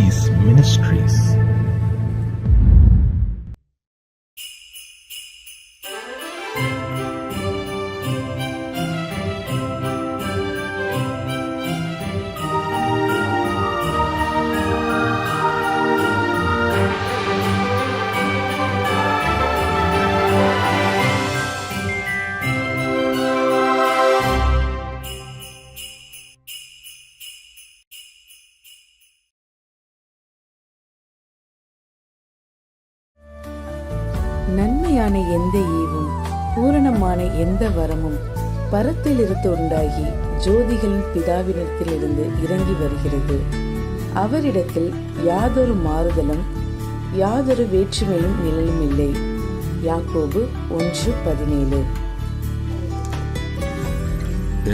Seas Ministries. நன்மையான எந்த ஈவும் பூரணமான எந்த வரமும் பரத்திலிருந்து உண்டாகி ஜோதிகளின் பிதாவினிடத்திலிருந்து இறங்கி வருகிறது. அவரிடத்தில் யாதொரு மாறுதலும் யாதொரு வேற்றுமையும் நிழலும் இல்லை. யாக்கோபு 1:17.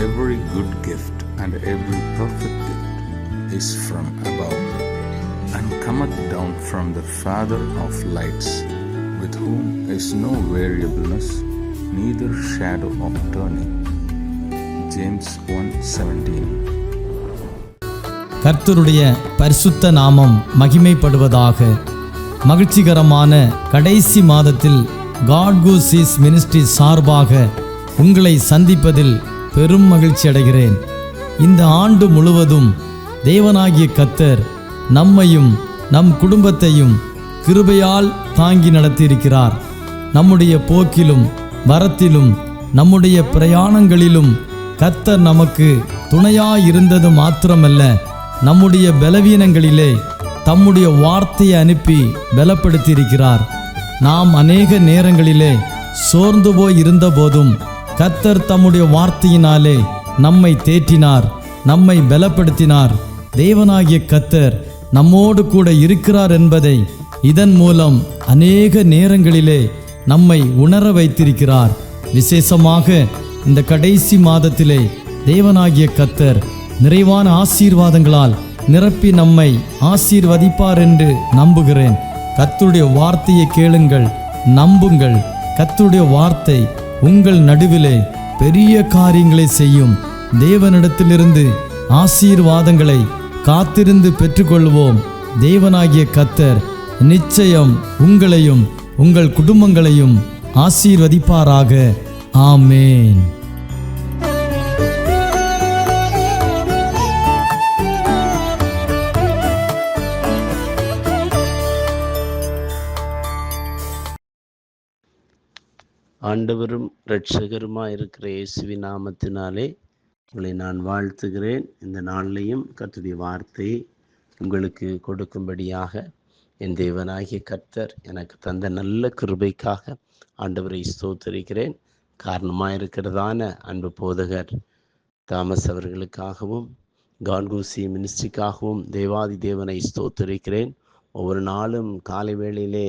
Every good gift and every perfect gift is from above and cometh down from the Father of lights, with whom is no variableness, neither shadow of turning. James 1:17. கர்த்தருடைய பரிசுத்த நாமம் மகிமைப்படுவதாக. மகிழ்ச்சிகரமான கடைசி மாதத்தில் God Go Seas Ministry சார்பாக உங்களை சந்திப்பதில் பெரும் மகிழ்ச்சி அடைகிறேன். இந்த ஆண்டு முழுவதும் தேவனாகிய கர்த்தர் நம்மையும் நம் குடும்பத்தையும் கிருபையால் தாங்கி நடத்தியிருக்கிறார். நம்முடைய போக்கிலும் வரத்திலும் நம்முடைய பிரயாணங்களிலும் கர்த்தர் நமக்கு துணையாயிருந்தது மாத்திரமல்ல, நம்முடைய பலவீனங்களிலே தம்முடைய வார்த்தையை அனுப்பி பலப்படுத்தியிருக்கிறார். நாம் அநேக நேரங்களிலே சோர்ந்து போய் இருந்த போதும் கர்த்தர் தம்முடைய வார்த்தையினாலே நம்மை தேற்றினார், நம்மை பலப்படுத்தினார். தேவனாகிய கர்த்தர் நம்மோடு கூட இருக்கிறார் என்பதை இதன் மூலம் அநேக நேரங்களிலே நம்மை உணர வைத்திருக்கிறார். விசேஷமாக இந்த கடைசி மாதத்திலே தேவனாகிய கர்த்தர் நிறைவான ஆசீர்வாதங்களால் நிரப்பி நம்மை ஆசீர்வதிப்பார் என்று நம்புகிறேன். கர்த்தருடைய வார்த்தையை கேளுங்கள், நம்புங்கள். கர்த்தருடைய வார்த்தை உங்கள் நடுவிலே பெரிய காரியங்களை செய்யும். தேவனிடத்திலிருந்து ஆசீர்வாதங்களை காத்திருந்து பெற்றுக்கொள்வோம். தேவனாகிய கர்த்தர் நிச்சயம் உங்களையும் உங்கள் குடும்பங்களையும் ஆசீர்வதிப்பாராக. ஆமேன். ஆண்டவரும் இரட்சகருமாய் இருக்கிற இயேசுவின் நாமத்தினாலே உங்களை நான் வாழ்த்துகிறேன். இந்த நாளிலையும் கர்த்தருடைய வார்த்தையை உங்களுக்கு கொடுக்கும்படியாக என் தேவனாகிய கர்த்தர் எனக்கு தந்த நல்ல கிருபைக்காக ஆண்டவரை ஸ்தோத்திரிக்கிறேன். காரணமாக இருக்கிறதான அன்பு போதகர் தாமஸ் அவர்களுக்காகவும் God Go Seas மினிஸ்ட்ரிக்காகவும் தேவாதி தேவனை ஸ்தோத்திரிக்கிறேன். ஒவ்வொரு நாளும் காலை வேளையிலே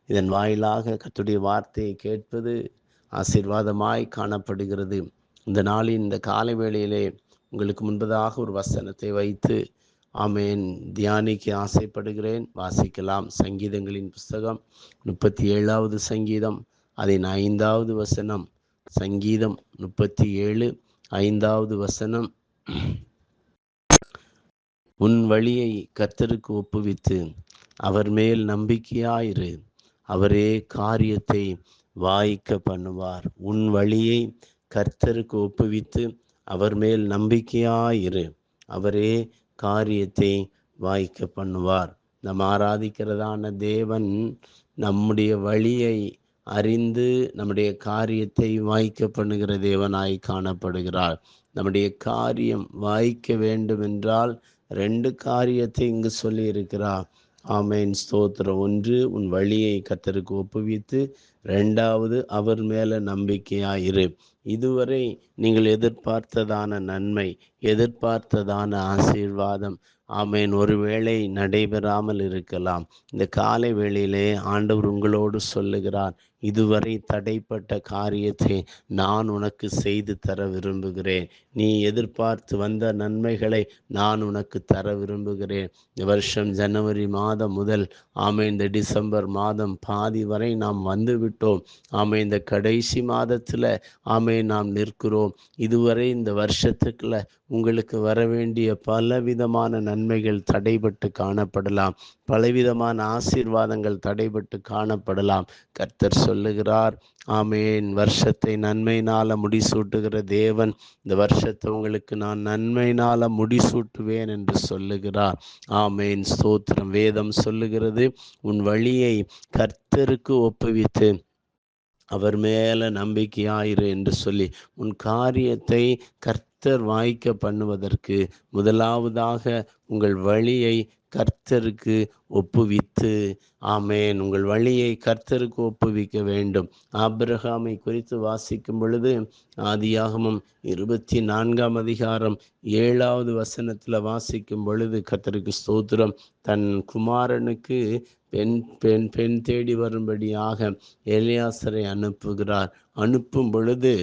இதன் வாயிலாக கர்த்தருடைய வார்த்தையை கேட்பது ஆசீர்வாதமாய் காணப்படுகிறது. இந்த நாளின் இந்த காலை வேளையிலே உங்களுக்கு முன்பதாக ஒரு வசனத்தை வைத்து ஆமேன் தியானிக்க ஆசைப்படுகிறேன். வாசிக்கலாம். சங்கீதங்களின் புஸ்தகம் 37வது சங்கீதம், அதன் 5வது வசனம். சங்கீதம் 37 5வது வசனம். உன் வழியை கர்த்தருக்கு ஒப்புவித்து அவர் மேல் நம்பிக்கையாயிரு, அவரே காரியத்தை வாய்க்க பண்ணுவார். உன் வழியை கர்த்தருக்கு ஒப்புவித்து அவர் மேல் நம்பிக்கையாயிரு, அவரே காரியத்தை வாய்க்க பண்ணுவார். நாம் ஆராதிக்கிறதான தேவன் நம்முடைய வழியை அறிந்து நம்முடைய காரியத்தை வாய்க்க பண்ணுகிற தேவனாய் காணப்படுகிறார். நம்முடைய காரியம் வாய்க்க வேண்டும் என்றால் 2 காரியத்தை இங்கு சொல்லி இருக்கிறார். ஆமேன், ஸ்தோத்திரம். 1, உன் வழியை கர்த்தருக்கு ஒப்புவித்து, 2வது அவர் மேல நம்பிக்கையாயிரு. இதுவரை நீங்கள் எதிர்பார்த்ததான நன்மை, எதிர்பார்த்ததான ஆசீர்வாதம் ஆமேன் ஒருவேளை நடைபெறாமல் இருக்கலாம். இந்த காலை வேளையிலே ஆண்டவர் உங்களோடு சொல்லுகிறார், இதுவரை தடைப்பட்ட காரியத்தை நான் உனக்கு செய்து தர விரும்புகிறேன். நீ எதிர்பார்த்து வந்த நன்மைகளை நான் உனக்கு தர விரும்புகிறேன். இந்த வருஷம் ஜனவரி மாதம் முதல் இந்த டிசம்பர் மாதம் பாதி வரை நாம் வந்து விட்டோம். இந்த கடைசி மாதத்தில் நாம் நிற்கிறோம். இதுவரை இந்த வருஷத்துக்குள்ள உங்களுக்கு வர வேண்டிய பல விதமான நன்மைகள் தடைபட்டு காணப்படலாம். பலவிதமான ஆசீர்வாதங்கள் தடைபட்டு காணப்படலாம். கர்த்தர் சொல்லுகிறார், ஆமேன், வருஷத்தை நன்மையினால முடிசூட்டுகிற தேவன் இந்த வருஷத்தை உங்களுக்கு நான் நன்மையினால முடிசூட்டுவேன் என்று சொல்லுகிறார். ஆமேன், ஸ்தோத்திரம். வேதம் சொல்லுகிறது, உன் வழியை கர்த்தருக்கு ஒப்புவித்து அவர் மேல நம்பிக்கையாயிரு என்று சொல்லி, உன் காரியத்தை கர்த்தர் வாய்க்க பண்ணுவதற்கு முதலாவதாக உங்கள் வழியை கர்த்தருக்கு ஒப்புவித்து, ஆமேன், உங்கள் வழியை கர்த்தருக்கு ஒப்புவிக்க வேண்டும். ஆபிரகாமை குறித்து வாசிக்கும் பொழுது ஆதியாகமம் 24 வசனத்துல வாசிக்கும் பொழுது, கர்த்தருக்கு ஸ்தோத்திரம், தன் குமாரனுக்கு பெண் தேடி வரும்படியாக எலியாசரை அனுப்புகிறார். அனுப்பும் பொழுது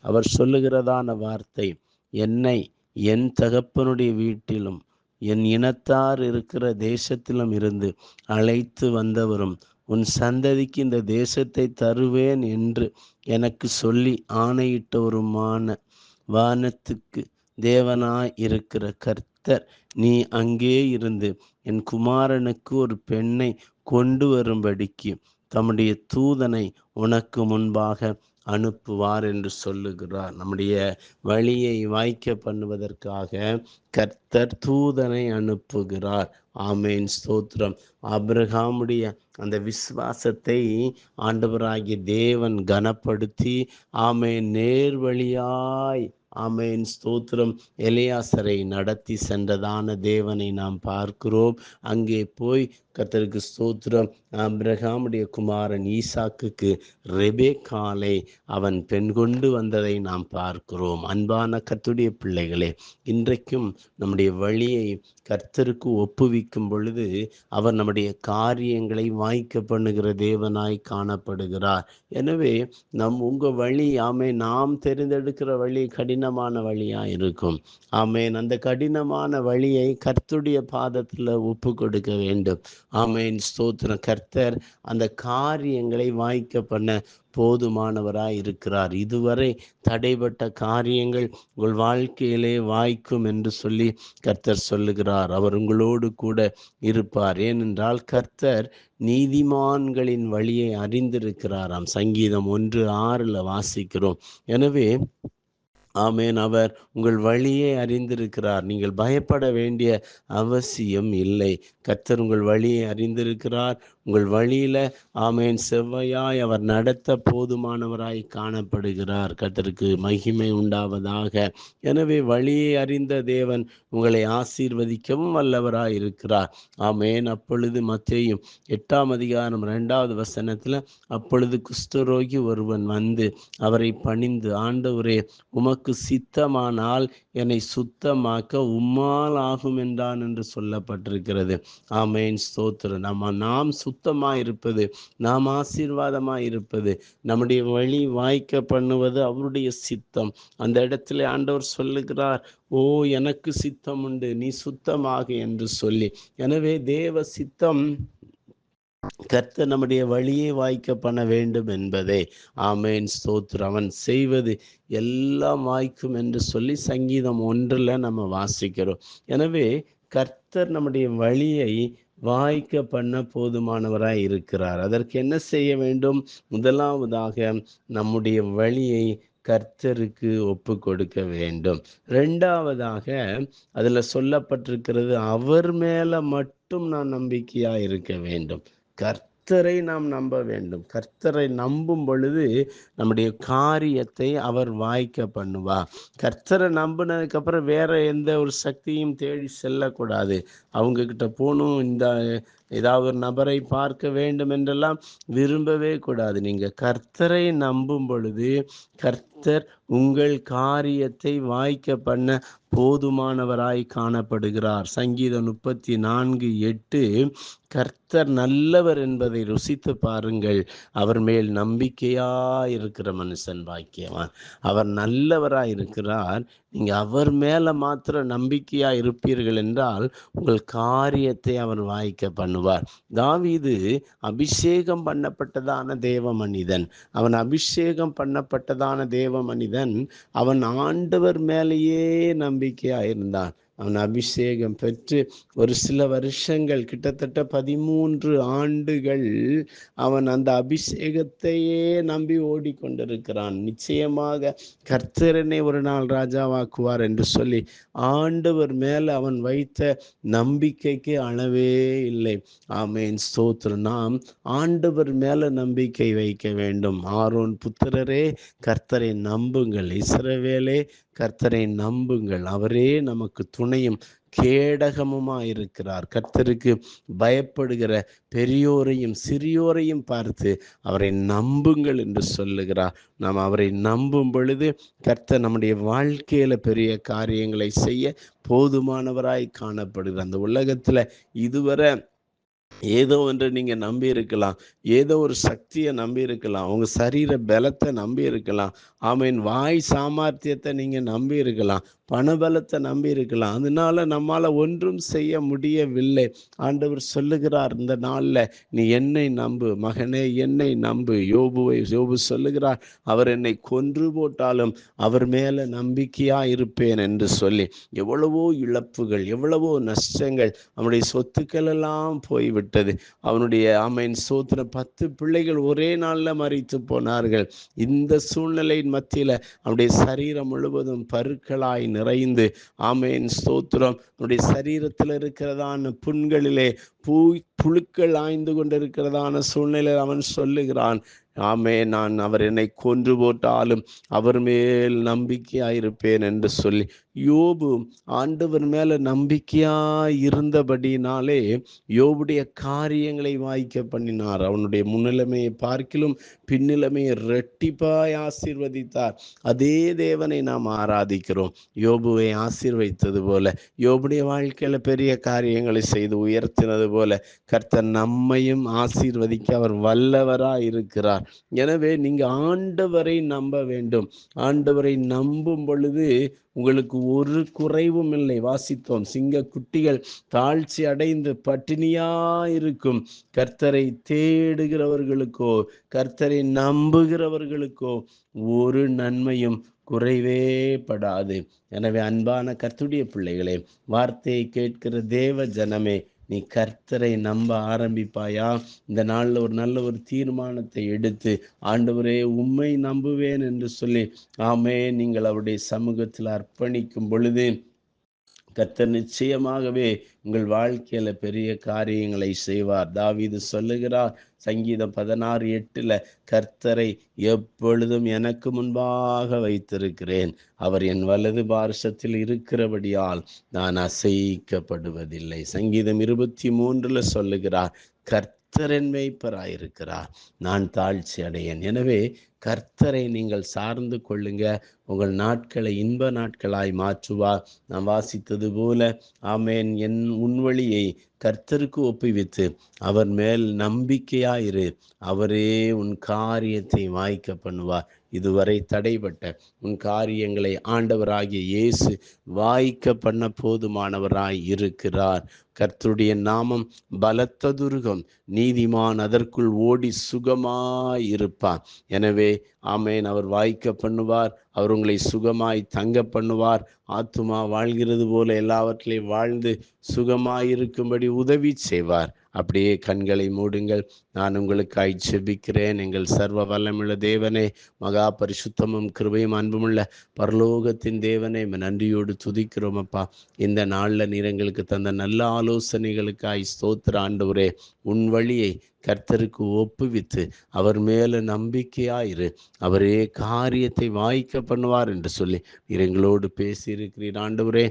அவர் சொல்லுகிறதான வார்த்தை, என்னை என் தகப்பனுடைய வீட்டிலும் என் இனத்தார் இருக்கிற தேசத்திலும் இருந்து அழைத்து வந்தவரும் உன் சந்ததிக்கு இந்த தேசத்தை தருவேன் என்று எனக்கு சொல்லி ஆணையிட்டவருமான வானத்துக்கு தேவனாய் இருக்கிற கர்த்தர், நீ அங்கே இருந்து என் குமாரனுக்கு ஒரு பெண்ணை கொண்டு வரும்படிக்கு தம்முடைய தூதனை உனக்கு முன்பாக அனுப்புவார் என்று சொல்லுகிறார். நம்முடைய வழியை வாய்க்க பண்ணுவதற்காக கர்த்தர் தூதனை அனுப்புகிறார். ஆமேன், ஸ்தோத்திரம். ஆபிரகாமுடைய அந்த விசுவாசத்தை ஆண்டவராகிய தேவன் கனப்படுத்தி, ஆமேன், நேர்வழியாய், ஆமேன், ஸ்தோத்திரம், எலியாசரை நடத்தி சென்றதான தேவனை நாம் பார்க்கிறோம். அங்கே போய் கர்த்தருக்கு ஸ்தோத்திரம், ஆபிரகாமுடைய குமாரன் ஈசாக்குக்கு ரெபெக்காளை அவன் பெண் கொண்டு வந்ததை நாம் பார்க்கிறோம். அன்பான கர்த்தருடைய பிள்ளைகளே, இன்றைக்கும் நம்முடைய வழியை கர்த்தருக்கு ஒப்புவிக்கும் பொழுது அவர் நம்முடைய காரியங்களை வாய்க்க பண்ணுகிற தேவனாய் காணப்படுகிறார். எனவே உங்கள் வழி, ஆமேன், நாம் தெரிந்தெடுக்கிற வழி கடினமான வழியா இருக்கும். ஆமேன், அந்த கடினமான வழியை கர்த்தருடைய பாதத்தில் ஒப்பு கொடுக்க வேண்டும். ஆமேன், ஸ்தோத்திரம். கர்த்தர் அந்த காரியங்களை வாய்க்க பண்ண போதுமானவராய் இருக்கிறார். இதுவரை தடைப்பட்ட காரியங்கள் உங்கள் வாழ்க்கையிலே வாய்க்கும் என்று சொல்லி கர்த்தர் சொல்லுகிறார். அவர் உங்களோடு கூட இருப்பார். ஏனென்றால் கர்த்தர் நீதிமான்களின் வழியை அறிந்திருக்கிறாராம். சங்கீதம் 1:6 வாசிக்கிறோம். எனவே ஆமேன், அவர் உங்கள் வழியை அறிந்திருக்கிறார். நீங்கள் பயப்பட வேண்டிய அவசியம் இல்லை. கர்த்தர் உங்கள் வழியை அறிந்திருக்கிறார். உங்கள் வழியில, ஆமேன், செவ்வையாய் அவர் நடத்த போதுமானவராய் காணப்படுகிறார். கர்த்தருக்கு மகிமை உண்டாவதாக. எனவே வழியை அறிந்த தேவன் உங்களை ஆசீர்வதிக்கவும் வல்லவராய் இருக்கிறார். ஆமேன். அப்பொழுது மத்தேயு 8:2 அப்பொழுது குஷ்டரோகி ஒருவன் வந்து அவரை பணிந்து, ஆண்டவரே, உமக்கு சித்தமானால் என்னை சுத்தமாக்க உம்மால் ஆகும் என்றான் என்று சொல்லப்பட்டிருக்கிறது. ஆமேன், ஸ்தோத்திரம். நாம் சுத்தமாய் இருப்பது, நாம் ஆசீர்வாதமாய் இருப்பது, நம்முடைய வழி வாய்க்க பண்ணுவது அவருடைய சித்தம். அந்த இடத்துல ஆண்டவர் சொல்லுகிறார், ஓ, எனக்கு சித்தம் உண்டு, நீ சுத்தமாக என்று சொல்லி. எனவே தேவ சித்தம் கர்த்தர் நம்முடைய வழியை வாய்க்க பண்ண வேண்டும் என்பதே. ஆமேன், ஸ்தோத்திரம். அவன் செய்வது எல்லாம் வாய்க்கும் என்று சொல்லி சங்கீதம் 1 நம்ம வாசிக்கிறோம். எனவே கர்த்தர் நம்முடைய வழியை வாய்க்க பண்ண போதுமானவராய் இருக்கிறார். அதற்கு என்ன செய்ய வேண்டும்? முதலாவதாக நம்முடைய வழியை கர்த்தருக்கு ஒப்பு கொடுக்க வேண்டும். 2வதாக அதுல சொல்லப்பட்டிருக்கிறது, அவர் மேல மட்டும் நான் நம்பிக்கையா இருக்க வேண்டும். கர்த்தரை நாம் நம்ப வேண்டும். கர்த்தரை நம்பும் பொழுது நம்முடைய காரியத்தை அவர் வாய்க்க பண்ணுவார். கர்த்தரை நம்பினதுக்கு அப்புறம் வேற எந்த ஒரு சக்தியும் தேடி செல்லக்கூடாது. அவங்க கிட்ட போகணும், இந்த ஏதாவது ஒரு நபரை பார்க்க வேண்டும் என்றெல்லாம் விரும்பவே கூடாது. நீங்க கர்த்தரை நம்பும் பொழுது கர்த்தர் உங்கள் காரியத்தை வாய்க்க பண்ண போதுமானவராய் காணப்படுகிறார். சங்கீதம் 34:8 கர்த்தர் நல்லவர் என்பதை ருசித்து பாருங்கள், அவர் மேல் நம்பிக்கையாயிருக்கிற மனுஷன் பாக்கியவான். அவர் நல்லவராய் இருக்கிறார். நீங்க அவர் மேல மாத்திர நம்பிக்கையா இருப்பீர்கள் என்றால் உங்கள் காரியத்தை அவர் வாய்க்க பண்ணுவார். தாவீது அபிஷேகம் பண்ணப்பட்டதான தேவ மனிதன். அவன் அபிஷேகம் பண்ணப்பட்டதான தேவ மனிதன். அவன் ஆண்டவர் மேலேயே நம்பிக்கையா இருந்தான். அவன் அபிஷேகம் பெற்று ஒரு சில வருஷங்கள், கிட்டத்தட்ட 13 ஆண்டுகள் அவன் அந்த அபிஷேகத்தையே நம்பி ஓடிக்கொண்டிருக்கிறான். நிச்சயமாக கர்த்தரனை ஒரு நாள் ராஜாவாக்குவார் என்று சொல்லி ஆண்டவர் மேல அவன் வைத்த நம்பிக்கைக்கு அளவே இல்லை. ஆமென், ஸ்தோத்திரம். நாம் ஆண்டவர் மேல நம்பிக்கை வைக்க வேண்டும். ஆரோன் புத்திரரே, கர்த்தரை நம்புங்கள். இஸ்ரவேலே, கர்த்தரை நம்புங்கள். அவரே நமக்கு துணையும் கேடகமுமாயிருக்கிறார். கர்த்தருக்கு பயப்படுகிற பெரியோரையும் சிறியோரையும் பார்த்து அவரை நம்புங்கள் என்று சொல்லுகிறார். நாம் அவரை நம்பும் பொழுது கர்த்தர் நம்முடைய வாழ்க்கையில பெரிய காரியங்களை செய்ய போதுமானவராய் காணப்படுகிறார். அந்த உலகத்துல இதுவரை ஏதோ ஒன்று நீங்க நம்பி இருக்கலாம், ஏதோ ஒரு சக்தியை நம்பி இருக்கலாம், உங்க சரீர பலத்தை நம்பி இருக்கலாம், ஆமீன், வாய் சாமர்த்தியத்தை நீங்க நம்பி இருக்கலாம், பணபலத்தை நம்பி இருக்கலாம். அதனால நம்மால ஒன்றும் செய்ய முடியவில்லை. ஆண்டவர் சொல்லுகிறார், இந்த நாள்ல நீ என்னை நம்பு மகனே, என்னை நம்பு. யோபு சொல்லுகிறார், அவர் என்னை கொன்று போட்டாலும் அவர் மேல நம்பிக்கையா இருப்பேன் என்று சொல்லி. எவ்வளவோ இழப்புகள், எவ்வளவோ நஷ்டங்கள், அவனுடைய சொத்துக்கள் எல்லாம் போய்விட்டது. அவனுடைய ஆமீன் ஸ்தோத்திரம் 10 பிள்ளைகள் ஒரே நாள்ல மரித்து போனார்கள். இந்த சூழ்நிலையின் மத்தியில அவனுடைய சரீரம் முழுவதும் பருக்களாய் நிறைந்து, ஆமேன் ஸ்தோத்திரம், அவனுடைய சரீரத்தில் இருக்கிறதான புண்களிலே புழுக்கள் ஆய்ந்து கொண்டிருக்கிறதான சூழ்நிலை அவன் சொல்லுகிறான், ஆமே, நான் அவர் என்னை கொன்று போட்டாலும் அவர் மேல் நம்பிக்கையாயிருப்பேன் என்று சொல்லி. யோபு ஆண்டவர் மேல நம்பிக்கையா இருந்தபடினாலே யோபுடைய காரியங்களை வாய்க்க பண்ணினார். அவனுடைய முன்னிலைமையை பார்க்கிலும் பின்னிலைமையை இரட்டிப்பாய் ஆசீர்வதித்தார். அதே தேவனை நாம் ஆராதிக்கிறோம். யோபுவை ஆசீர்வதித்தது போல, யோபுடைய வாழ்க்கையில பெரிய காரியங்களை செய்து உயர்த்தினது போல கர்த்தர் நம்மையும் ஆசீர்வதிக்க அவர் வல்லவராய் இருக்கிறார். எனவே நீங்க ஆண்டவரை நம்ப வேண்டும். ஆண்டவரை நம்பும் பொழுது உங்களுக்கு ஒரு குறைவும் இல்லை. வாசித்தோம், சிங்க குட்டிகள் தாழ்ச்சி அடைந்து பட்டினியா இருக்கும். கர்த்தரை தேடுகிறவர்களுக்கோ, கர்த்தரை நம்புகிறவர்களுக்கோ ஒரு நன்மையும் குறைவே படாது. எனவே அன்பான கர்த்தருடைய பிள்ளைகளே, வார்த்தையை கேட்கிற தேவ ஜனமே, நீ கர்த்தரை நம்ப ஆரம்பிப்பாயா? இந்த நாளில் ஒரு நல்ல ஒரு தீர்மானத்தை எடுத்து, ஆண்டவரே உம்மை நம்புவேன் என்று சொல்லி, ஆமே, நீங்கள் அவருடைய சமூகத்தில் அர்ப்பணிக்கும் பொழுது கர்த்தர் நிச்சயமாகவே உங்கள் வாழ்க்கையில பெரிய காரியங்களை செய்வார். தாவீது சொல்லுகிறார், சங்கீதம் 16:8, கர்த்தரை எப்பொழுதும் எனக்கு முன்பாக வைத்திருக்கிறேன், அவர் என் வலது பார்சத்தில் இருக்கிறபடியால் நான் அசைக்கப்படுவதில்லை. சங்கீதம் 23 சொல்லுகிறார், கர்த்தர் என் மேய்ப்பராயிருக்கிறார், நான் தாழ்ச்சி அடையேன். எனவே கர்த்தரை நீங்கள் சார்ந்து கொள்ளுங்க. உங்கள் நாட்களை இன்ப நாட்களாய் மாற்றுவார். நாம் வாசித்தது போல, ஆமேன், உன் வழியை கர்த்தருக்கு ஒப்புவித்து அவர் மேல் நம்பிக்கையாயிரு, அவரே உன் காரியத்தை வாய்க்க பண்ணுவார். இதுவரை தடைப்பட்ட உன் காரியங்களை ஆண்டவராகிய இயேசு வாய்க்க பண்ண போதுமானவராய் இருக்கிறார். கர்த்தருடைய நாமம் பலத்த துருகம், நீதிமான் அதற்குள் ஓடி சுகமாய் இருப்பான். எனவே ஆமேன், அவர் வாய்க்க பண்ணுவார். அவர் உங்களை சுகமாய் தங்க பண்ணுவார். ஆத்துமா வாழ்கிறது போல எல்லாவற்றையும் வாழ்ந்து சுகமாயிருக்கும்படி உதவி செய்வார். அப்படியே கண்களை மூடுங்கள். நான் உங்களுக்காய் ஜெபிக்கிறேன். எங்கள் சர்வ வல்லமுள்ள தேவனே, மகா பரிசுத்தமும் கிருபையும் அன்புமுள்ள பரலோகத்தின் தேவனே, நன்றியோடு துதிக்கிறோம் அப்பா. இந்த நாளில் நீர் எங்களுக்கு தந்த நல்ல ஆலோசனைகளுக்காய் ஸ்தோத்திர ஆண்டவரே. உன் வழியை கர்த்தருக்கு ஒப்புவித்து அவர் மேல நம்பிக்கையாயிரு, அவரே காரியத்தை வாய்க்க பண்ணுவார் என்று சொல்லி நீர் எங்களோடு பேசியிருக்கிறீர் ஆண்டவரே.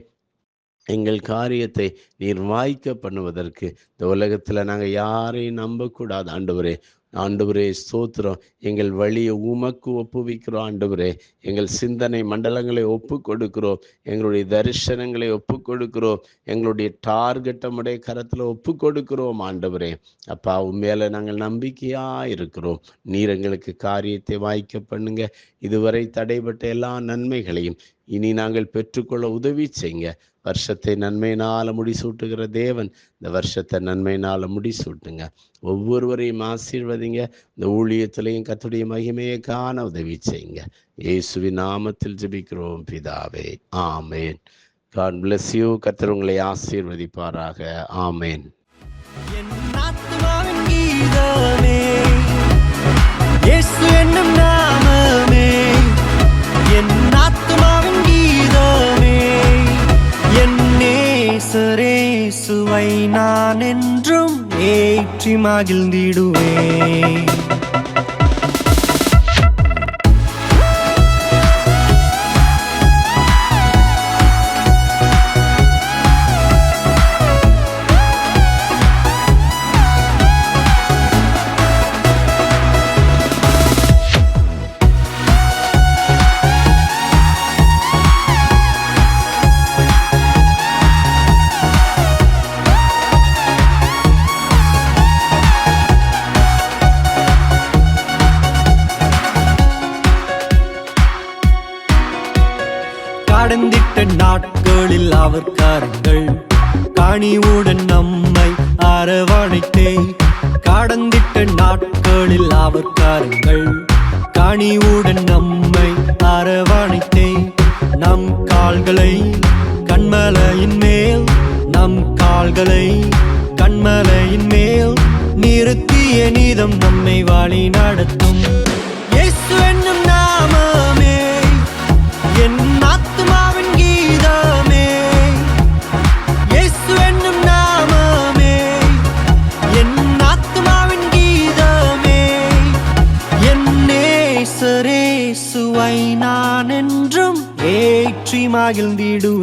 எங்கள் காரியத்தை நீர் வாய்க்க பண்ணுவதற்கு இந்த உலகத்தில் நாங்கள் யாரையும் நம்பக்கூடாது ஆண்டவரே. ஆண்டவரே ஸ்தோத்திரம், எங்கள் வழியை உமக்கு ஒப்புவிக்கிறோம் ஆண்டவரே. எங்கள் சிந்தனை மண்டலங்களை ஒப்பு கொடுக்கிறோம், எங்களுடைய தரிசனங்களை ஒப்பு கொடுக்கிறோம், எங்களுடைய டார்கெட்டமுடைய கரத்தில் ஒப்பு கொடுக்கிறோம் ஆண்டவரே. அப்பா, உண்மையில நாங்கள் நம்பிக்கையா இருக்கிறோம். நீர் எங்களுக்கு காரியத்தை வாய்க்க பண்ணுங்க. இதுவரை தடைப்பட்ட எல்லா நன்மைகளையும் இனி நாங்கள் பெற்றுக்கொள்ள உதவி செய்யுங்க. வருஷத்தை நன்மையினால முடிசூட்டுகிற தேவன் இந்த வருஷத்தை நன்மையினால முடிசூட்டுங்க. ஒவ்வொருவரையும் ஆசீர்வதிங்க. இந்த ஊழியத்திலையும் கர்த்தருடைய மகிமையை காண உதவி செய்யுங்க. இயேசுவின் நாமத்தில் ஜெபிக்கிறோம் பிதாவே, ஆமேன். God bless you. கர்த்தர் உங்களை ஆசீர்வதிப்பாராக. ஆமென். என் ஆத்துமாவின் கீதமே, இயேசு என்னும் நாமமே, என் ஆத்துமாவின் கீதமே, என் நேசரேசுவை நான் என்றும் ஏற்றி மகிழ்ந்திடுவேன். கடந்திட்ட நாட்களில் அவர் கரங்கள் கனிவுடன் நம்மை அரவணைத்தே. கடந்திட்ட நாட்களில் அவர் கரங்கள் கனிவுடன் நம்மை அரவணைத்தே. நம் கால்களை கண்மலையின் மேல், நம் கால்களை கண்மலையின் மேல் நிறுத்திய நீதம் நம்மை வழி நடத்தும். இயேசு என்னும் நாமமே, என் ஆத்துமாவின் கீதமே, இயேசு என்னும் நாமமே, என் ஆத்துமாவின் கீதமே, என் நேசரேசுவை நான் என்றும் ஏற்றி மகிழ்ந்திடுவேன்.